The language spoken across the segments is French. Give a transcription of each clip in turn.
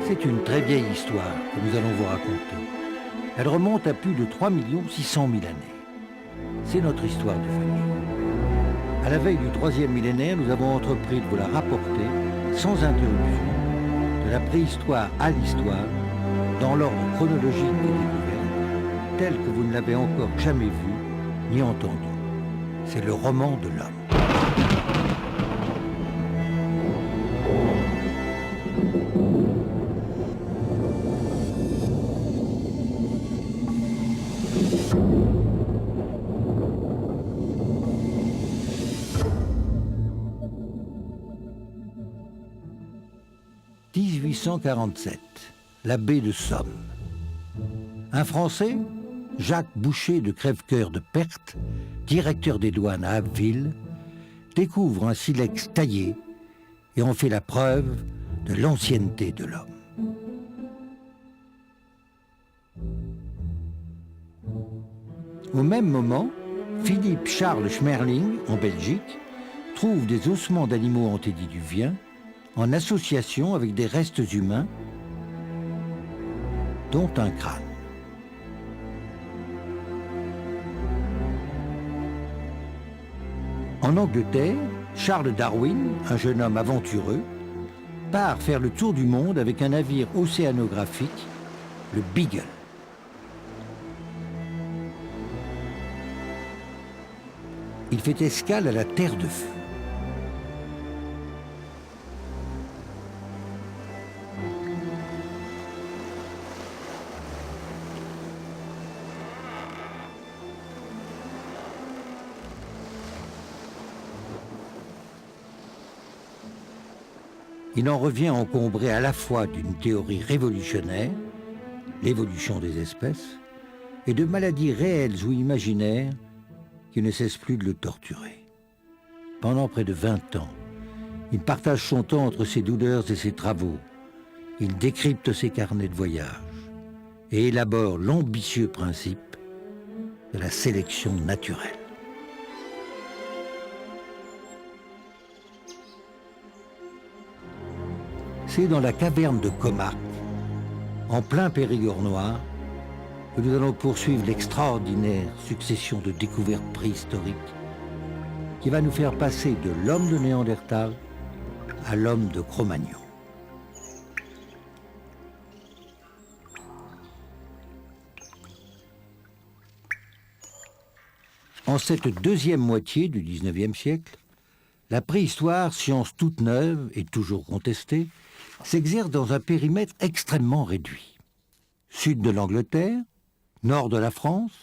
C'est une très vieille histoire que nous allons vous raconter. Elle remonte à plus de 3 600 000 années. C'est notre histoire de famille. À la veille du 3e millénaire, nous avons entrepris de vous la rapporter, sans interruption, de la préhistoire à l'histoire, dans l'ordre chronologique des découvertes, tel que vous ne l'avez encore jamais vu ni entendu. C'est le roman de l'homme. « 1847, la baie de Somme. Un Français, Jacques Boucher de Crèvecoeur de Perthes, directeur des douanes à Abbeville, découvre un silex taillé et en fait la preuve de l'ancienneté de l'homme. Au même moment, Philippe Charles Schmerling, en Belgique, trouve des ossements d'animaux antédiluviens en association avec des restes humains, dont un crâne. En Angleterre, Charles Darwin, un jeune homme aventureux, part faire le tour du monde avec un navire océanographique, le Beagle. Il fait escale à la Terre de Feu. Il en revient encombré à la fois d'une théorie révolutionnaire, l'évolution des espèces, et de maladies réelles ou imaginaires qui ne cessent plus de le torturer. Pendant près de 20 ans, il partage son temps entre ses douleurs et ses travaux. Il décrypte ses carnets de voyage et élabore l'ambitieux principe de la sélection naturelle. C'est dans la caverne de Comarque, en plein Périgord noir, que nous allons poursuivre l'extraordinaire succession de découvertes préhistoriques qui va nous faire passer de l'homme de Néandertal à l'homme de Cro-Magnon. En cette deuxième moitié du XIXe siècle, la préhistoire, science toute neuve et toujours contestée, s'exerce dans un périmètre extrêmement réduit. Sud de l'Angleterre, nord de la France,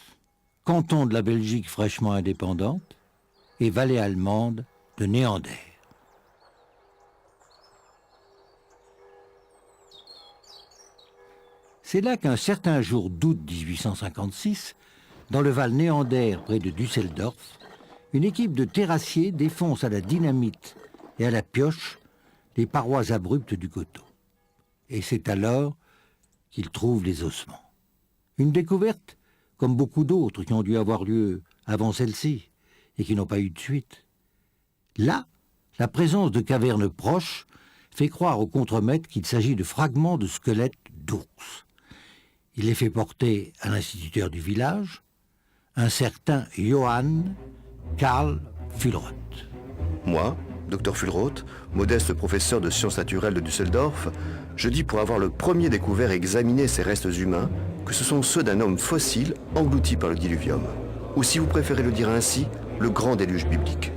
canton de la Belgique fraîchement indépendante et vallée allemande de Néander. C'est là qu'un certain jour d'août 1856, dans le Val Néander près de Düsseldorf, une équipe de terrassiers défonce à la dynamite et à la pioche les parois abruptes du coteau. Et c'est alors qu'ils trouvent les ossements. Une découverte, comme beaucoup d'autres qui ont dû avoir lieu avant celle-ci et qui n'ont pas eu de suite. Là, la présence de cavernes proches fait croire au contremaître qu'il s'agit de fragments de squelettes d'ours. Il les fait porter à l'instituteur du village, un certain Johann Karl Füllroth. Moi, Dr Füllroth, modeste professeur de sciences naturelles de Düsseldorf, je dis pour avoir le premier découvert et examiné ces restes humains que ce sont ceux d'un homme fossile englouti par le diluvium. Ou si vous préférez le dire ainsi, le grand déluge biblique.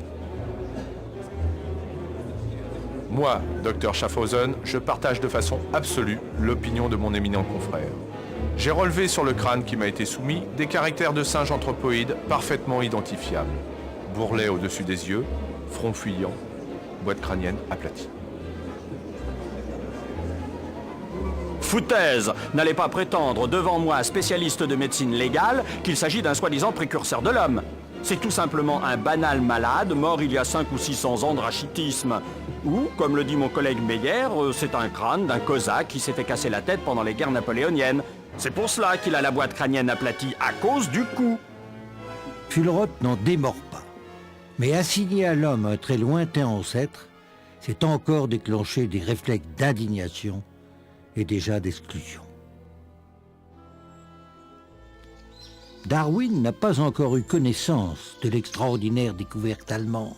Moi, Dr Schaffhausen, je partage de façon absolue l'opinion de mon éminent confrère. J'ai relevé sur le crâne qui m'a été soumis des caractères de singe anthropoïde parfaitement identifiables. Bourrelet au-dessus des yeux, front fuyant, boîte crânienne aplatie. Foutaise! N'allez pas prétendre devant moi, spécialiste de médecine légale, qu'il s'agit d'un soi-disant précurseur de l'homme. C'est tout simplement un banal malade, mort il y a 5 ou 600 ans de rachitisme. Ou, comme le dit mon collègue Meyer, c'est un crâne d'un cosaque qui s'est fait casser la tête pendant les guerres napoléoniennes. C'est pour cela qu'il a la boîte crânienne aplatie, à cause du coup. Füllroth n'en démord pas, mais assigner à l'homme un très lointain ancêtre, s'est encore déclenché des réflexes d'indignation et déjà d'exclusion. Darwin n'a pas encore eu connaissance de l'extraordinaire découverte allemande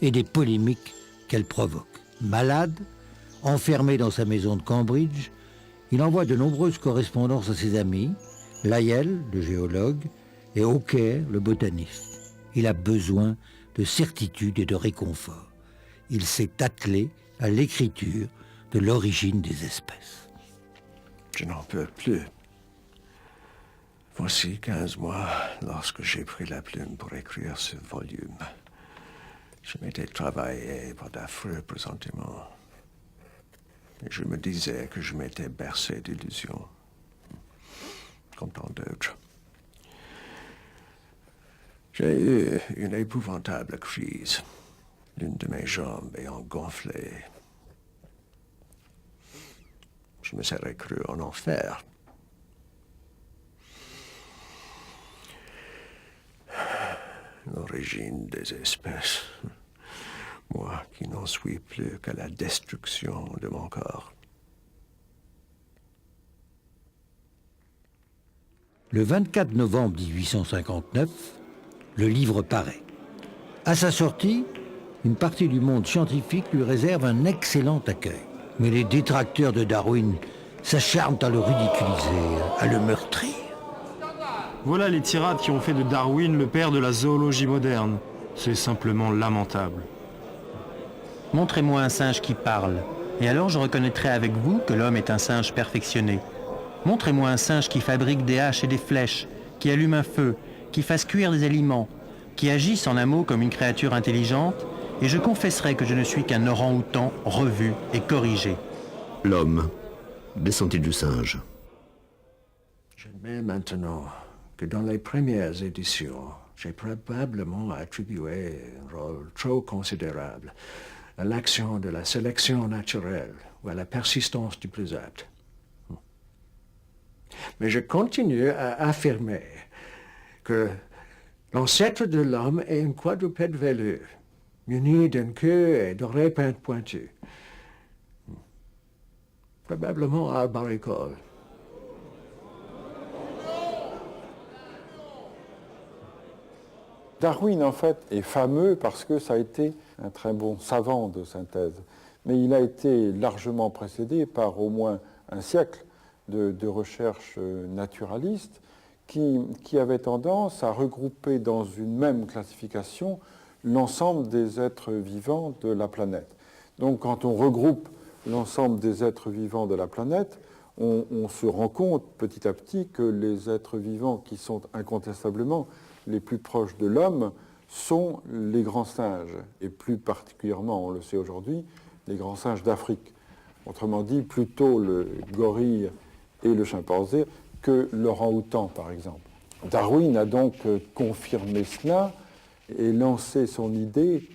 et des polémiques qu'elle provoque. Malade, enfermé dans sa maison de Cambridge, il envoie de nombreuses correspondances à ses amis, Lyell, le géologue, et Hawker, le botaniste. Il a besoin de certitude et de réconfort. Il s'est attelé à l'écriture de l'origine des espèces. Je n'en peux plus. Voici 15 mois lorsque j'ai pris la plume pour écrire ce volume. Je m'étais travaillé par d'affreux pressentiments. Et je me disais que je m'étais bercé d'illusions, comme tant d'autres. J'ai eu une épouvantable crise, l'une de mes jambes ayant gonflé. Je me serais cru en enfer. L'origine des espèces. Moi qui n'en suis plus qu'à la destruction de mon corps. Le 24 novembre 1859, le livre paraît. À sa sortie, une partie du monde scientifique lui réserve un excellent accueil. Mais les détracteurs de Darwin s'acharnent à le ridiculiser, à le meurtrir. Voilà les tirades qui ont fait de Darwin le père de la zoologie moderne. C'est simplement lamentable. Montrez-moi un singe qui parle, et alors je reconnaîtrai avec vous que l'homme est un singe perfectionné. Montrez-moi un singe qui fabrique des haches et des flèches, qui allume un feu, qui fasse cuire des aliments, qui agisse en un mot comme une créature intelligente, et je confesserai que je ne suis qu'un orang-outan revu et corrigé. L'homme, descendit du singe. J'admets maintenant que dans les premières éditions, j'ai probablement attribué un rôle trop considérable à l'action de la sélection naturelle ou à la persistance du plus apte. Mais je continue à affirmer que l'ancêtre de l'homme est un quadrupède velu, muni d'une queue et d'oreilles pointues. Probablement arboricole. Darwin, en fait, est fameux parce que ça a été un très bon savant de synthèse. Mais il a été largement précédé par au moins un siècle de recherche naturaliste qui avait tendance à regrouper dans une même classification l'ensemble des êtres vivants de la planète. Donc quand on regroupe l'ensemble des êtres vivants de la planète, on se rend compte petit à petit que les êtres vivants qui sont incontestablement les plus proches de l'homme sont les grands singes, et plus particulièrement, on le sait aujourd'hui, les grands singes d'Afrique. Autrement dit, plutôt le gorille et le chimpanzé que l'orang-outan, par exemple. Darwin a donc confirmé cela et lancé son idée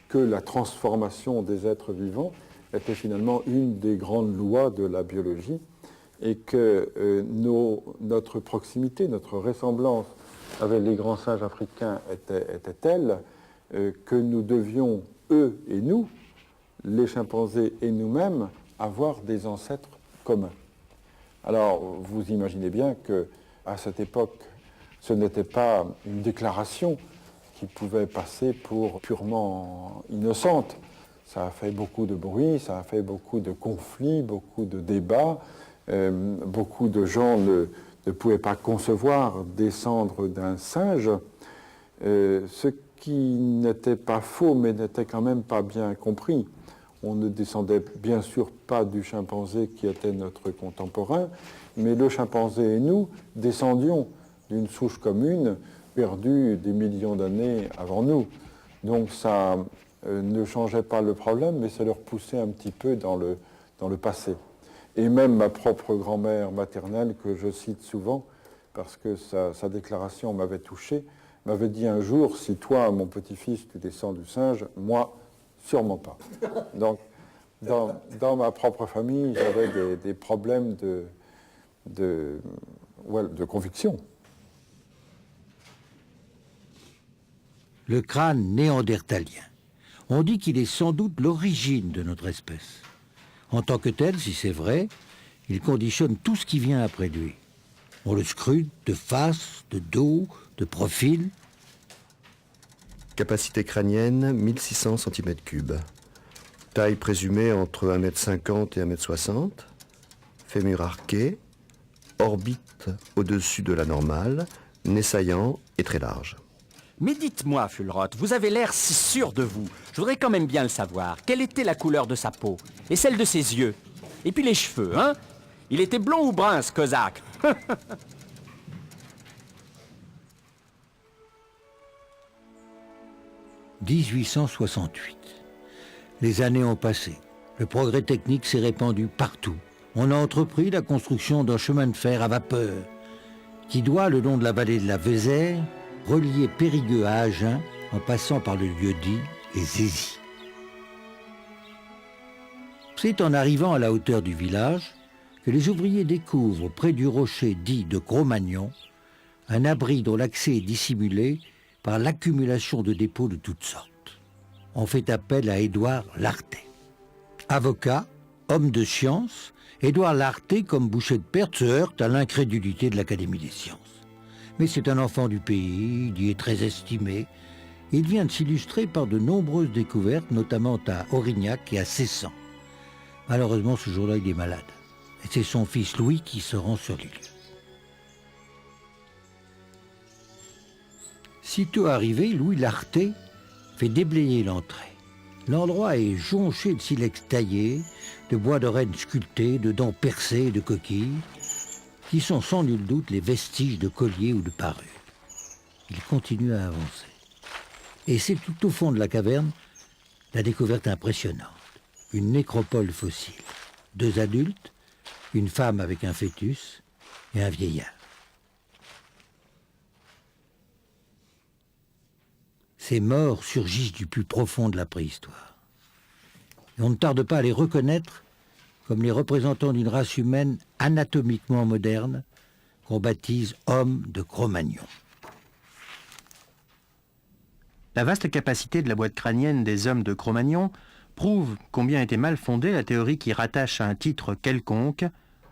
que la transformation des êtres vivants était finalement une des grandes lois de la biologie et que notre proximité, notre ressemblance avec les grands singes africains était telle que nous devions, eux et nous, les chimpanzés et nous-mêmes, avoir des ancêtres communs. Alors, vous imaginez bien qu'à cette époque, ce n'était pas une déclaration qui pouvait passer pour purement innocente. Ça a fait beaucoup de bruit, ça a fait beaucoup de conflits, beaucoup de débats. Beaucoup de gens ne pouvaient pas concevoir descendre d'un singe, ce qui n'était pas faux, mais n'était quand même pas bien compris. On ne descendait bien sûr pas du chimpanzé qui était notre contemporain, mais le chimpanzé et nous descendions d'une souche commune perdue des millions d'années avant nous. Donc ça ne changeait pas le problème, mais ça le repoussait un petit peu dans le passé. Et même ma propre grand-mère maternelle, que je cite souvent, parce que sa déclaration m'avait touché, m'avait dit un jour, si toi, mon petit-fils, tu descends du singe, moi, sûrement pas. Donc, dans ma propre famille, j'avais des problèmes de conviction. Le crâne néandertalien. On dit qu'il est sans doute l'origine de notre espèce. En tant que tel, si c'est vrai, il conditionne tout ce qui vient après lui. On le scrute de face, de dos, de profil. Capacité crânienne, 1600 cm3. Taille présumée entre 1,50 m et 1,60 m. Fémur arqué. Orbite au-dessus de la normale. Nez saillant et très large. Mais dites-moi, Fulroth, vous avez l'air si sûr de vous. Je voudrais quand même bien le savoir. Quelle était la couleur de sa peau? Et celle de ses yeux? Et puis les cheveux, hein? Il était blond ou brun, ce cosaque? 1868. Les années ont passé. Le progrès technique s'est répandu partout. On a entrepris la construction d'un chemin de fer à vapeur qui doit, le long de la vallée de la Vézère, relier Périgueux à Agen en passant par le lieu-dit et Zézy. C'est en arrivant à la hauteur du village que les ouvriers découvrent près du rocher dit de Cro-Magnon un abri dont l'accès est dissimulé par l'accumulation de dépôts de toutes sortes. On fait appel à Édouard Lartet. Avocat, homme de science, Édouard Lartet, comme boucher de perte, se heurte à l'incrédulité de l'Académie des sciences. Mais c'est un enfant du pays, il y est très estimé. Il vient de s'illustrer par de nombreuses découvertes, notamment à Aurignac et à Cessan. Malheureusement, ce jour-là, il est malade. Et c'est son fils Louis qui se rend sur les lieux. Sitôt arrivé, Louis Lartet fait déblayer l'entrée. L'endroit est jonché de silex taillés, de bois de renne sculptés, de dents percées et de coquilles, qui sont sans nul doute les vestiges de colliers ou de parures. Il continue à avancer. Et c'est tout au fond de la caverne la découverte impressionnante. Une nécropole fossile. 2 adultes, une femme avec un fœtus et un vieillard. Ces morts surgissent du plus profond de la préhistoire. Et on ne tarde pas à les reconnaître comme les représentants d'une race humaine anatomiquement moderne qu'on baptise hommes de Cro-Magnon. La vaste capacité de la boîte crânienne des hommes de Cro-Magnon prouve combien était mal fondée la théorie qui rattache à un titre quelconque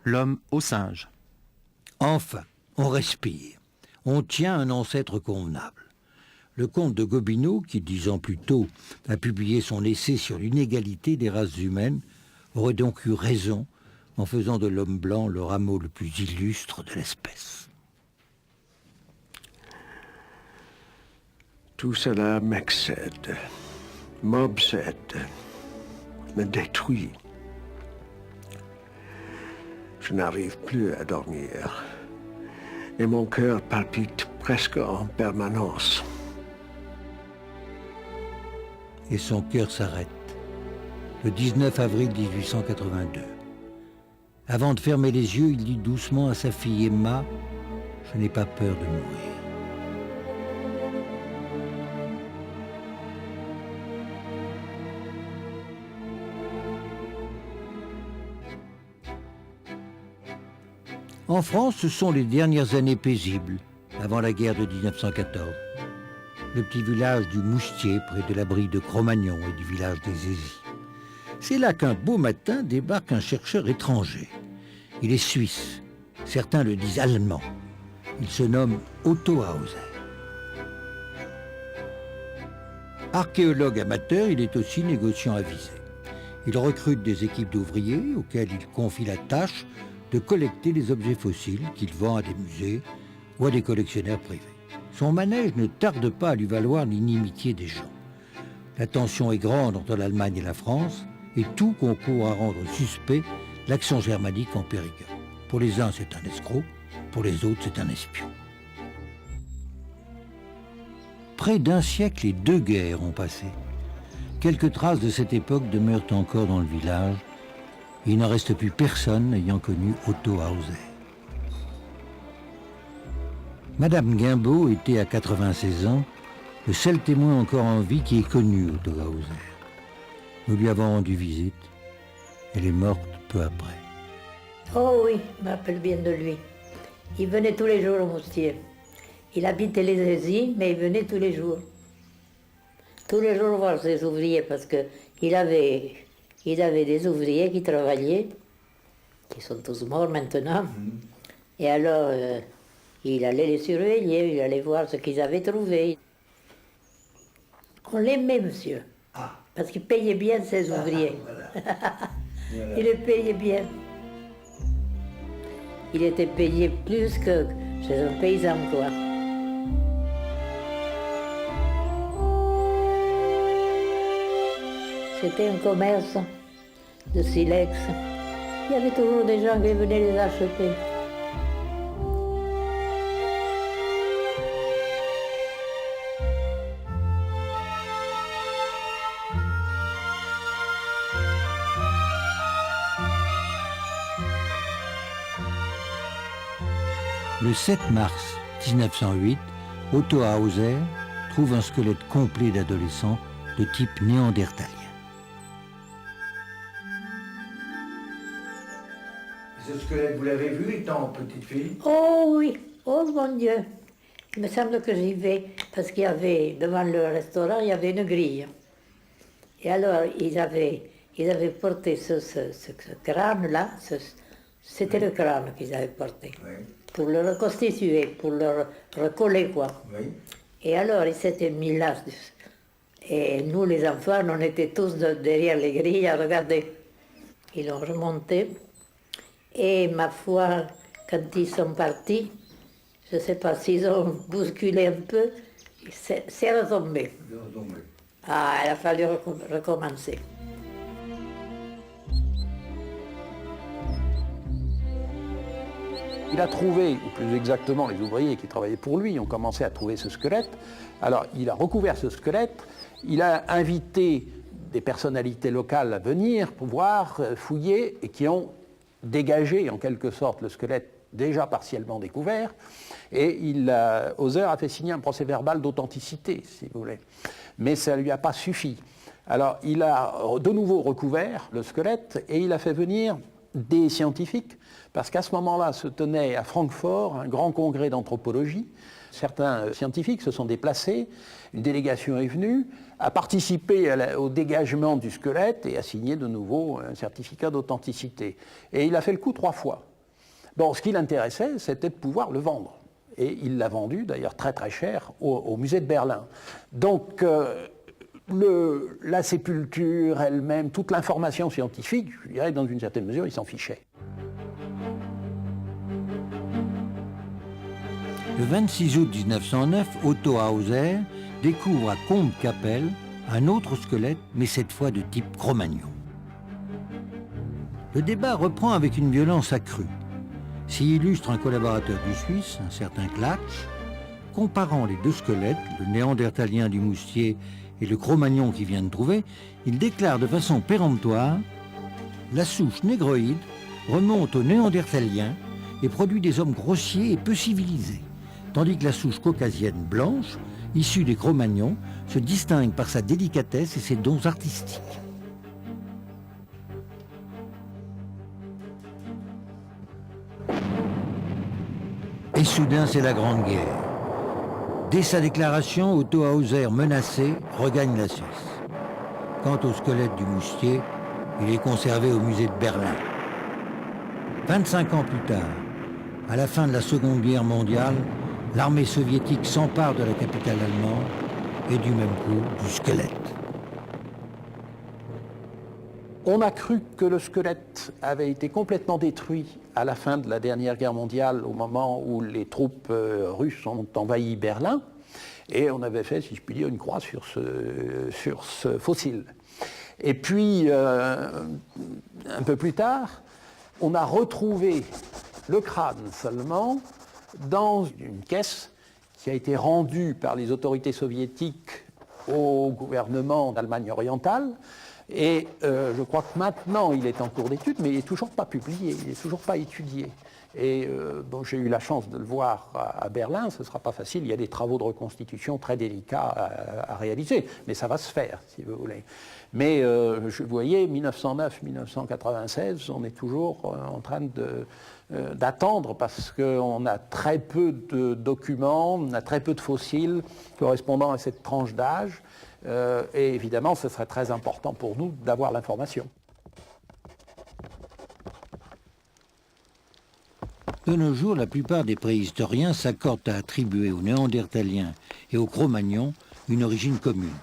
l'homme au singe. Enfin, on respire. On tient un ancêtre convenable. Le comte de Gobineau, qui 10 ans plus tôt a publié son essai sur l'inégalité des races humaines, aurait donc eu raison en faisant de l'homme blanc le rameau le plus illustre de l'espèce. Tout cela m'excède, m'obsède, me détruit. Je n'arrive plus à dormir et mon cœur palpite presque en permanence. Et son cœur s'arrête le 19 avril 1882. Avant de fermer les yeux, il dit doucement à sa fille Emma « Je n'ai pas peur de mourir ». En France, ce sont les dernières années paisibles, avant la guerre de 1914. Le petit village du Moustier, près de l'abri de Cro-Magnon et du village des Zézy. C'est là qu'un beau matin débarque un chercheur étranger. Il est suisse, certains le disent allemand. Il se nomme Otto Hauser. Archéologue amateur, il est aussi négociant avisé. Il recrute des équipes d'ouvriers auxquelles il confie la tâche de collecter les objets fossiles qu'il vend à des musées ou à des collectionneurs privés. Son manège ne tarde pas à lui valoir l'inimitié des gens. La tension est grande entre l'Allemagne et la France, et tout concourt à rendre suspect l'action germanique en Périgueux. Pour les uns, c'est un escroc, pour les autres, c'est un espion. Près d'un siècle et 2 guerres ont passé. Quelques traces de cette époque demeurent encore dans le village. Il n'en reste plus personne ayant connu Otto Hauser. Madame Guimbaud était à 96 ans, le seul témoin encore en vie qui ait connu Otto Hauser. Nous lui avons rendu visite. Elle est morte peu après. Oh oui, je me rappelle bien de lui. Il venait tous les jours au Moustier. Il habitait les Zézy, mais il venait tous les jours. tous les jours voir ses ouvriers parce qu'il avait des ouvriers qui travaillaient, qui sont tous morts maintenant. Et alors, il allait les surveiller, il allait voir ce qu'ils avaient trouvé. On l'aimait, monsieur, parce qu'il payait bien ses ouvriers. Il les payait bien. Il était payé plus que chez un paysan, quoi. C'était un commerce de silex. Il y avait toujours des gens qui venaient les acheter. Le 7 mars 1908, Otto Hauser trouve un squelette complet d'adolescent de type néandertalien. Ce squelette, vous l'avez vu étant petite fille? Oh oui, oh mon Dieu. Il me semble que j'y vais parce qu'il y avait, devant le restaurant, il y avait une grille. Et alors, ils avaient porté ce crâne-là, c'était le crâne qu'ils avaient porté. Oui. Pour le reconstituer, pour le recoller, quoi. Oui. Et alors, ils s'étaient mis là. Et nous, les enfants, on était tous derrière les grilles à regarder. Ils l'ont remonté. Et ma foi, quand ils sont partis, je ne sais pas s'ils ont bousculé un peu, c'est retombé. Ah, il a fallu recommencer. Il a trouvé, ou plus exactement les ouvriers qui travaillaient pour lui ont commencé à trouver ce squelette. Alors il a recouvert ce squelette, il a invité des personnalités locales à venir pour voir, fouiller, et qui ont dégagé en quelque sorte le squelette déjà partiellement découvert. Et Hauser a fait signer un procès-verbal d'authenticité, si vous voulez. Mais ça ne lui a pas suffi. Alors il a de nouveau recouvert le squelette et il a fait venir des scientifiques, parce qu'à ce moment-là se tenait à Francfort un grand congrès d'anthropologie. Certains scientifiques se sont déplacés, une délégation est venue, a participé au dégagement du squelette et a signé de nouveau un certificat d'authenticité. Et il a fait le coup 3 fois. Bon, ce qui l'intéressait, c'était de pouvoir le vendre. Et il l'a vendu, d'ailleurs très très cher, au musée de Berlin. Donc, la sépulture elle-même, toute l'information scientifique, je dirais dans une certaine mesure, il s'en fichait. Le 26 août 1909, Otto Hauser découvre à Combe-Capelle un autre squelette, mais cette fois de type Cro-Magnon. Le débat reprend avec une violence accrue. S'y illustre un collaborateur du Suisse, un certain Klatsch, comparant les deux squelettes, le néandertalien du Moustier et le Cro-Magnon qu'il vient de trouver, il déclare de façon péremptoire « La souche négroïde remonte au néandertalien et produit des hommes grossiers et peu civilisés, tandis que la souche caucasienne blanche, issue des Cro-Magnons, se distingue par sa délicatesse et ses dons artistiques. » Et soudain, c'est la Grande Guerre. Dès sa déclaration, Otto Hauser, menacé, regagne la Suisse. Quant au squelette du Moustier, il est conservé au musée de Berlin. 25 ans plus tard, à la fin de la Seconde Guerre mondiale, l'armée soviétique s'empare de la capitale allemande et du même coup du squelette. On a cru que le squelette avait été complètement détruit à la fin de la dernière guerre mondiale, au moment où les troupes russes ont envahi Berlin, et on avait fait, si je puis dire, une croix sur ce fossile. Et puis, un peu plus tard, on a retrouvé le crâne seulement dans une caisse qui a été rendue par les autorités soviétiques au gouvernement d'Allemagne orientale. Et je crois que maintenant il est en cours d'étude, mais il n'est toujours pas publié, il n'est toujours pas étudié. Et bon, j'ai eu la chance de le voir à Berlin, ce ne sera pas facile, il y a des travaux de reconstitution très délicats à réaliser, mais ça va se faire, si vous voulez. Mais vous voyez, 1909-1996, on est toujours en train d'attendre parce qu'on a très peu de documents, on a très peu de fossiles correspondant à cette tranche d'âge. Et évidemment, ce serait très important pour nous d'avoir l'information. De nos jours, la plupart des préhistoriens s'accordent à attribuer aux Néandertaliens et aux Cro-Magnons une origine commune.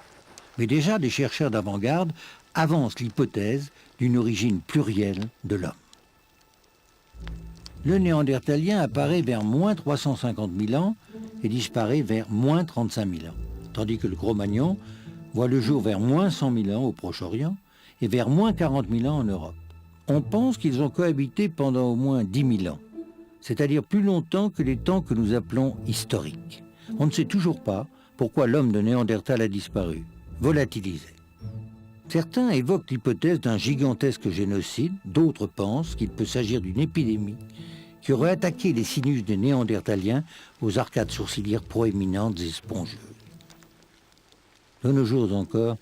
Mais déjà, des chercheurs d'avant-garde avancent l'hypothèse d'une origine plurielle de l'homme. Le Néandertalien apparaît vers moins 350 000 ans et disparaît vers moins 35 000 ans, tandis que le Cro-Magnon voit le jour vers moins 100 000 ans au Proche-Orient et vers moins 40 000 ans en Europe. On pense qu'ils ont cohabité pendant au moins 10 000 ans, c'est-à-dire plus longtemps que les temps que nous appelons historiques. On ne sait toujours pas pourquoi l'homme de Néandertal a disparu, volatilisé. Certains évoquent l'hypothèse d'un gigantesque génocide, d'autres pensent qu'il peut s'agir d'une épidémie qui aurait attaqué les sinus des Néandertaliens aux arcades sourcilières proéminentes et spongieuses. De nos jours encore,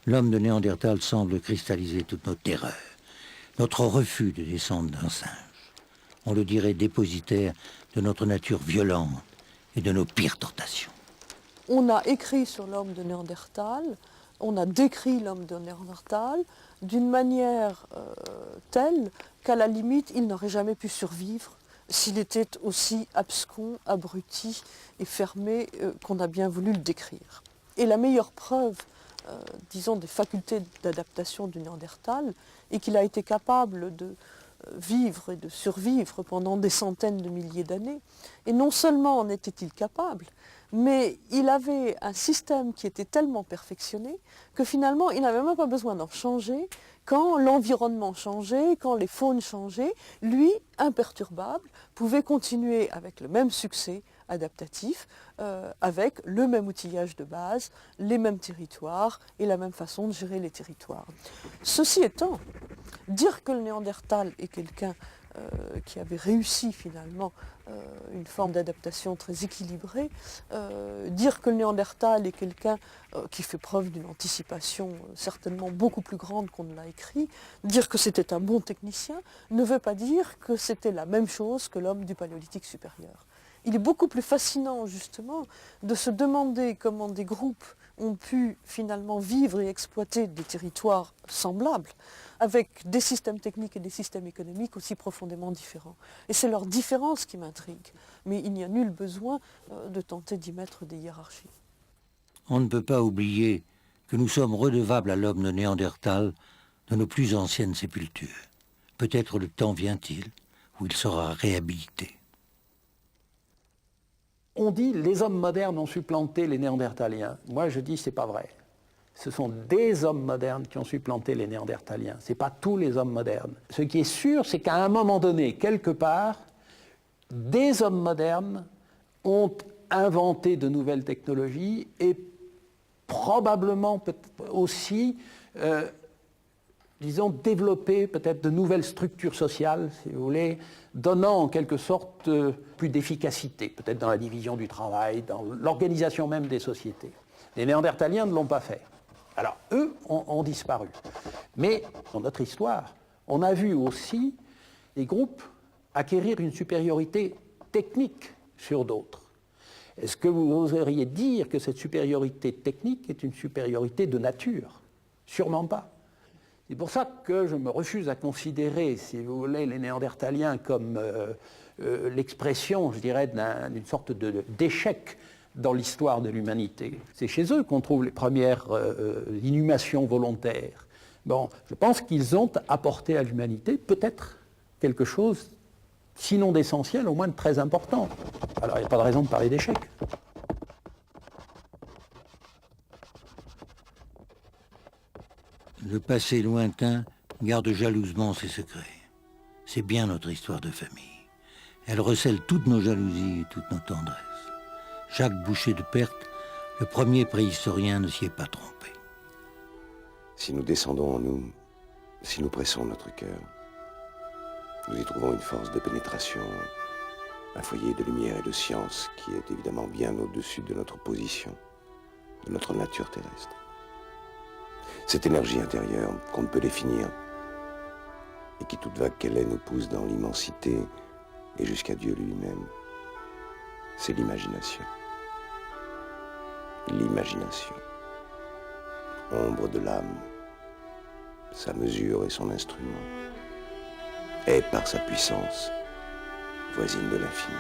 l'homme de Néandertal semble cristalliser toute notre terreur, notre refus de descendre d'un singe. On le dirait dépositaire de notre nature violente et de nos pires tentations. On a écrit sur l'homme de Néandertal, on a décrit l'homme de Néandertal d'une manière telle qu'à la limite, il n'aurait jamais pu survivre s'il était aussi abscon, abruti et fermé qu'on a bien voulu le décrire. Et la meilleure preuve, disons, des facultés d'adaptation du Néandertal est qu'il a été capable de vivre et de survivre pendant des centaines de milliers d'années. Et non seulement en était-il capable, mais il avait un système qui était tellement perfectionné que finalement, il n'avait même pas besoin d'en changer. Quand l'environnement changeait, quand les faunes changeaient, lui, imperturbable, pouvait continuer avec le même succès adaptatif, avec le même outillage de base, les mêmes territoires et la même façon de gérer les territoires. Ceci étant, dire que le Néandertal est quelqu'un qui avait réussi finalement une forme d'adaptation très équilibrée, dire que le Néandertal est quelqu'un qui fait preuve d'une anticipation certainement beaucoup plus grande qu'on ne l'a écrit, dire que c'était un bon technicien, ne veut pas dire que c'était la même chose que l'homme du Paléolithique supérieur. Il est beaucoup plus fascinant justement de se demander comment des groupes ont pu finalement vivre et exploiter des territoires semblables, avec des systèmes techniques et des systèmes économiques aussi profondément différents. Et c'est leur différence qui m'intrigue. Mais il n'y a nul besoin de tenter d'y mettre des hiérarchies. On ne peut pas oublier que nous sommes redevables à l'homme de Néandertal de nos plus anciennes sépultures. Peut-être le temps vient-il où il sera réhabilité. On dit les hommes modernes ont supplanté les Néandertaliens. Moi, je dis c'est pas vrai. Ce sont des hommes modernes qui ont supplanté les Néandertaliens. Ce n'est pas tous les hommes modernes. Ce qui est sûr, c'est qu'à un moment donné, quelque part, des hommes modernes ont inventé de nouvelles technologies et probablement aussi, disons, développé peut-être de nouvelles structures sociales, si vous voulez, donnant en quelque sorte plus d'efficacité, peut-être dans la division du travail, dans l'organisation même des sociétés. Les Néandertaliens ne l'ont pas fait. Alors, eux ont disparu. Mais, dans notre histoire, on a vu aussi des groupes acquérir une supériorité technique sur d'autres. Est-ce que vous oseriez dire que cette supériorité technique est une supériorité de nature? Sûrement pas. C'est pour ça que je me refuse à considérer, si vous voulez, les Néandertaliens comme l'expression, je dirais, d'une sorte d'échec dans l'histoire de l'humanité. C'est chez eux qu'on trouve les premières inhumations volontaires. Bon, je pense qu'ils ont apporté à l'humanité peut-être quelque chose, sinon d'essentiel, au moins de très important. Alors il n'y a pas de raison de parler d'échec. Le passé lointain garde jalousement ses secrets. C'est bien notre histoire de famille. Elle recèle toutes nos jalousies et toutes nos tendresses. Chaque bouchée de perte, le premier préhistorien ne s'y est pas trompé. Si nous descendons en nous, si nous pressons notre cœur, nous y trouvons une force de pénétration, un foyer de lumière et de science qui est évidemment bien au-dessus de notre position, de notre nature terrestre. Cette énergie intérieure qu'on ne peut définir et qui, toute vague qu'elle est, nous pousse dans l'immensité et jusqu'à Dieu lui-même, c'est l'imagination. L'imagination. ombre de l'âme, sa mesure et son instrument, est par sa puissance voisine de l'infini.